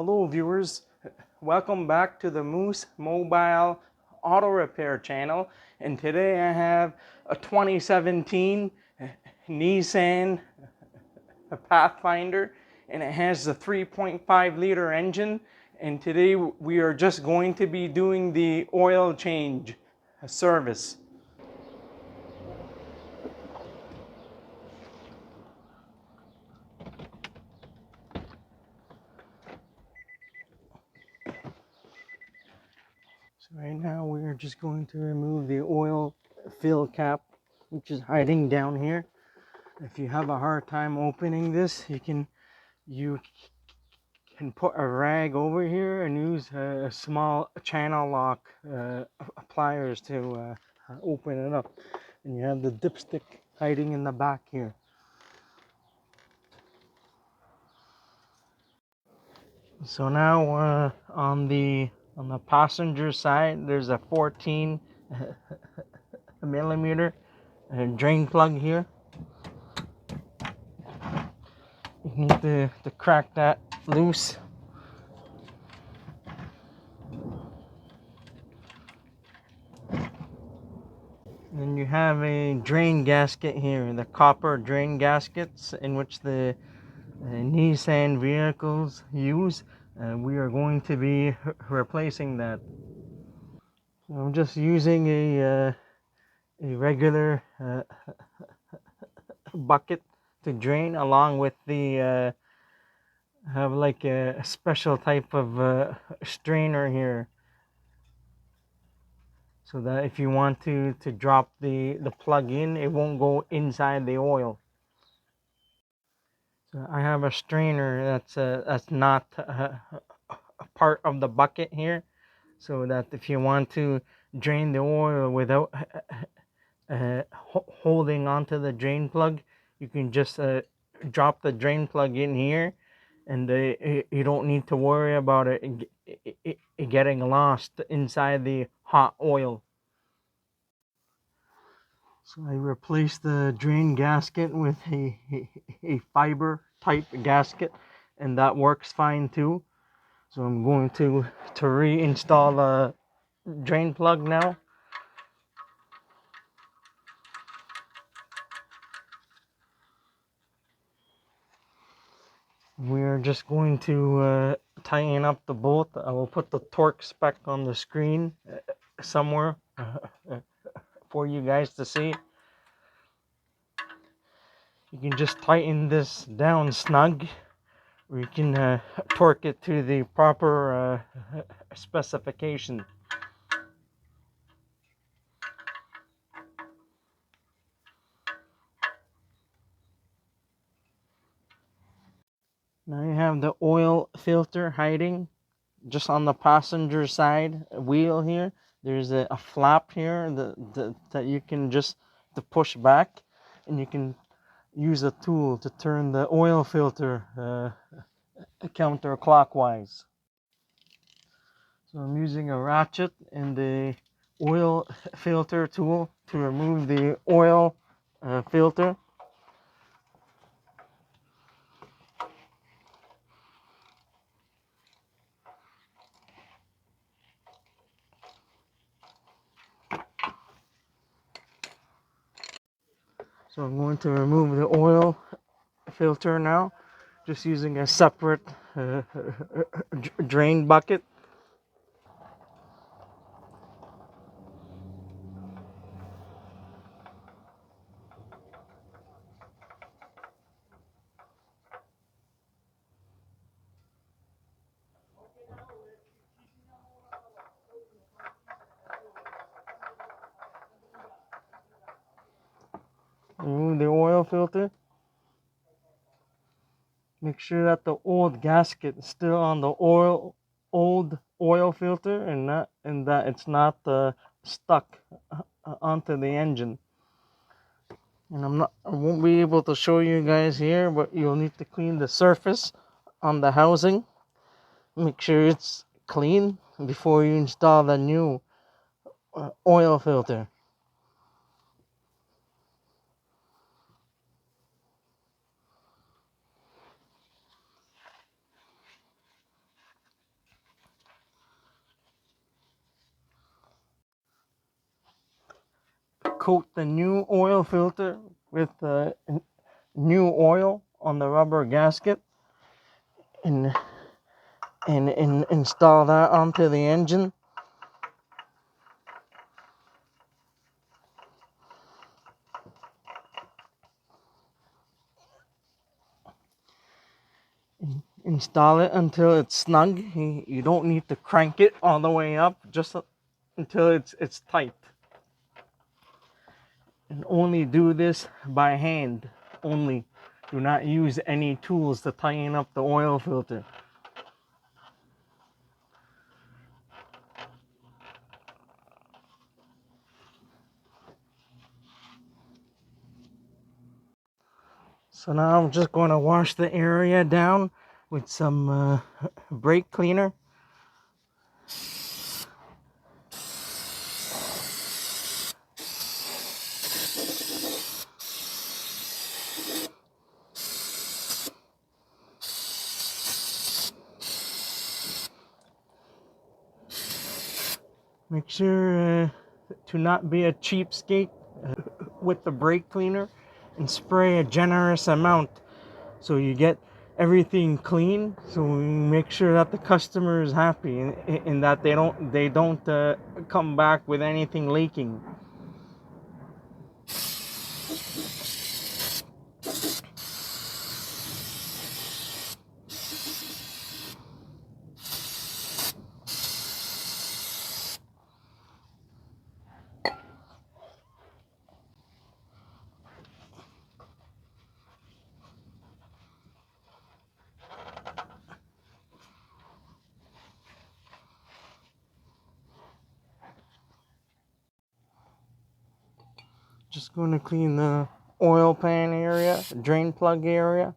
Hello viewers, welcome back to the Moose Mobile Auto Repair channel, and today I have a 2017 Nissan Pathfinder, and it has the 3.5 liter engine, and today we are just going to be doing the oil change service. So right now we are just going to remove the oil fill cap, which is hiding down here. If you have a hard time opening this, you can put a rag over here and use a small channel lock pliers to open it up. And you have the dipstick hiding in the back here. So now on the passenger side, there's a 14 millimeter drain plug here. You need to crack that loose. Then you have a drain gasket here, the copper drain gaskets in which the Nissan vehicles use. We are going to be replacing that. So I'm just using a regular bucket to drain, along with the have like a special type of strainer here, so that if you want to drop the plug in, it won't go inside the oil. So I have a strainer that's not a part of the bucket here, so that if you want to drain the oil without holding onto the drain plug, you can just drop the drain plug in here, and you don't need to worry about it getting lost inside the hot oil. So I replaced the drain gasket with a fiber type gasket, and that works fine too. So I'm going to reinstall the drain plug now. We're just going to tighten up the bolt. I will put the torque spec on the screen somewhere for you guys to see. You can just tighten this down snug, or you can torque it to the proper specification. Now you have the oil filter hiding just on the passenger side wheel here. There's a flap here that you can just push back, and you can use a tool to turn the oil filter counterclockwise. So I'm using a ratchet and the oil filter tool to remove the oil filter. So I'm going to remove the oil filter now, just using a separate drain bucket. Remove the oil filter. Make sure that the old gasket is still on the old oil filter, and that it's not stuck onto the engine. And I won't be able to show you guys here, but you'll need to clean the surface on the housing. Make sure it's clean before you install the new oil filter. coat the new oil filter with new oil on the rubber gasket, and install that onto the engine. Install it until it's snug. You don't need to crank it all the way up, just until it's tight. And only do this by hand only. Do not use any tools to tighten up the oil filter. So now I'm just going to wash the area down with some brake cleaner. Make sure to not be a cheapskate with the brake cleaner, and spray a generous amount so you get everything clean. So we make sure that the customer is happy, and that they don't come back with anything leaking. Just going to clean the oil pan area, drain plug area.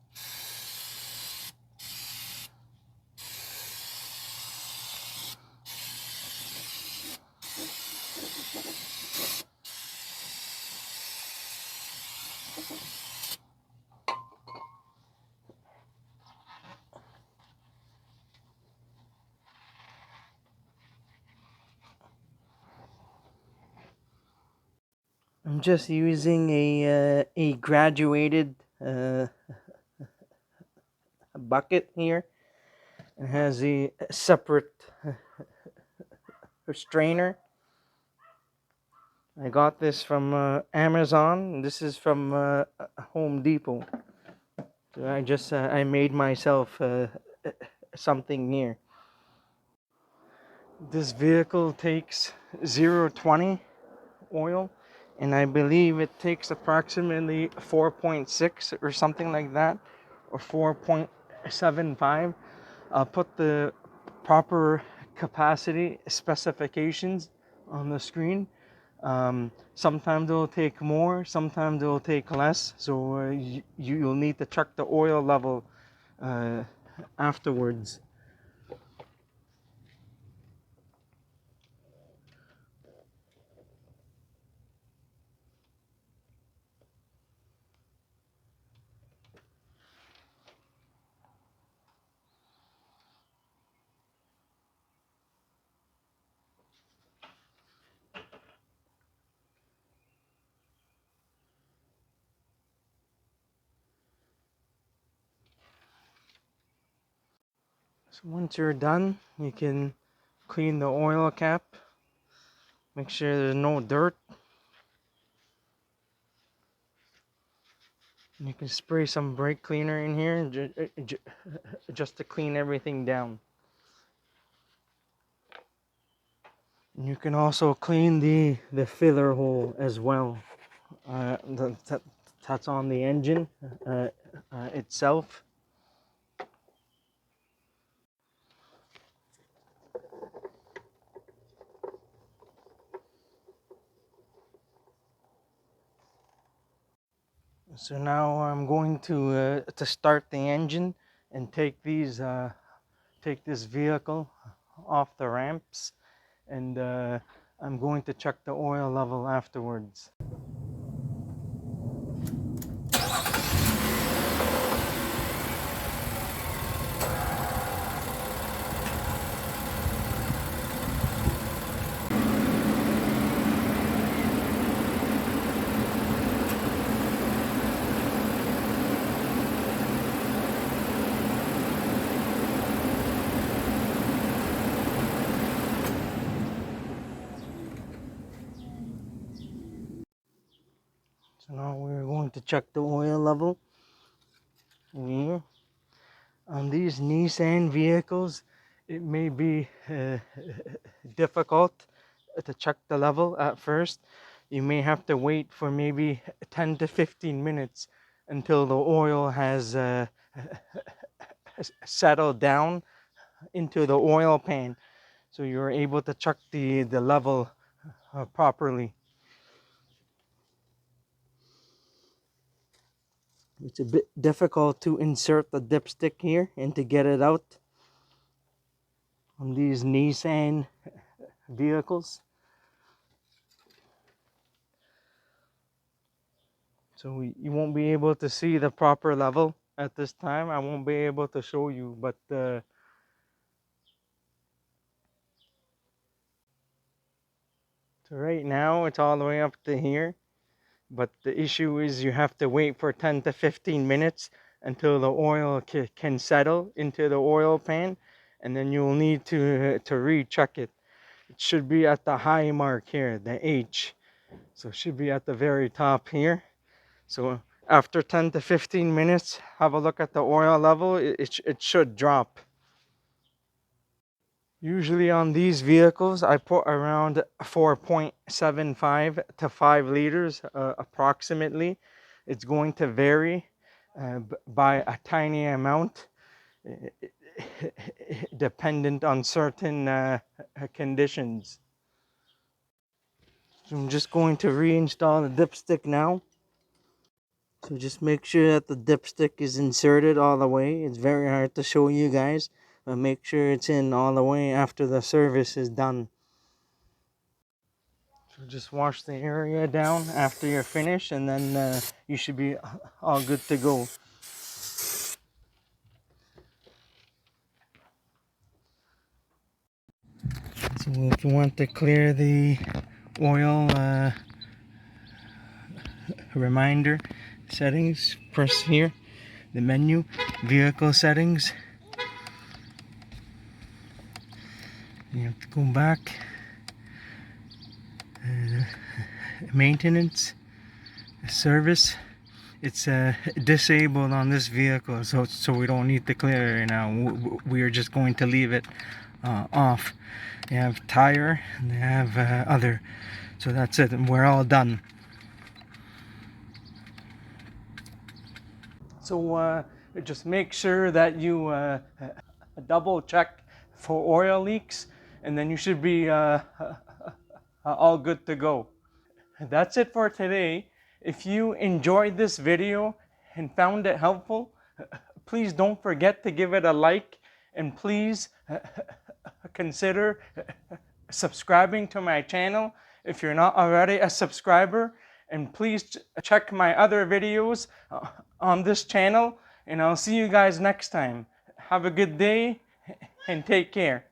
I'm just using a graduated bucket here. It has a separate strainer. I got this from Amazon. This is from Home Depot. So I made myself something here. This vehicle takes 0-20 oil, and I believe it takes approximately 4.6 or something like that, or 4.75. I'll put the proper capacity specifications on the screen. Sometimes it'll take more, sometimes it'll take less, so you'll need to check the oil level afterwards. So once you're done, you can clean the oil cap. Make sure there's no dirt. You can spray some brake cleaner in here just to clean everything down. And you can also clean the filler hole as well. That's on the engine itself. So now I'm going to start the engine and take this vehicle off the ramps, and I'm going to check the oil level afterwards. So now we're going to check the oil level here. On these Nissan vehicles, it may be difficult to check the level at first. You may have to wait for maybe 10 to 15 minutes until the oil has settled down into the oil pan, so you're able to check the level properly. It's a bit difficult to insert the dipstick here and to get it out on these Nissan vehicles. So you won't be able to see the proper level at this time. I won't be able to show you, but so right now it's all the way up to here. But the issue is you have to wait for 10 to 15 minutes until the oil can settle into the oil pan, and then you'll need to recheck it. It should be at the high mark here, the H. So it should be at the very top here. So after 10 to 15 minutes, have a look at the oil level. It should drop. Usually on these vehicles, I put around 4.75 to 5 liters approximately. It's going to vary by a tiny amount, dependent on certain conditions. So I'm just going to reinstall the dipstick now. So just make sure that the dipstick is inserted all the way. It's very hard to show you guys, but make sure it's in all the way after the service is done. So just wash the area down after you're finished, and then you should be all good to go. So if you want to clear the oil reminder settings, press here, the menu, vehicle settings. You have to go back, maintenance, service. It's disabled on this vehicle, so we don't need to clear it now. We are just going to leave it off. They have tire and they have other, so that's it, and we're all done. So just make sure that you double check for oil leaks, and then you should be all good to go. That's it for today. If you enjoyed this video and found it helpful, please don't forget to give it a like, and please consider subscribing to my channel if you're not already a subscriber, and please check my other videos on this channel, and I'll see you guys next time. Have a good day and take care.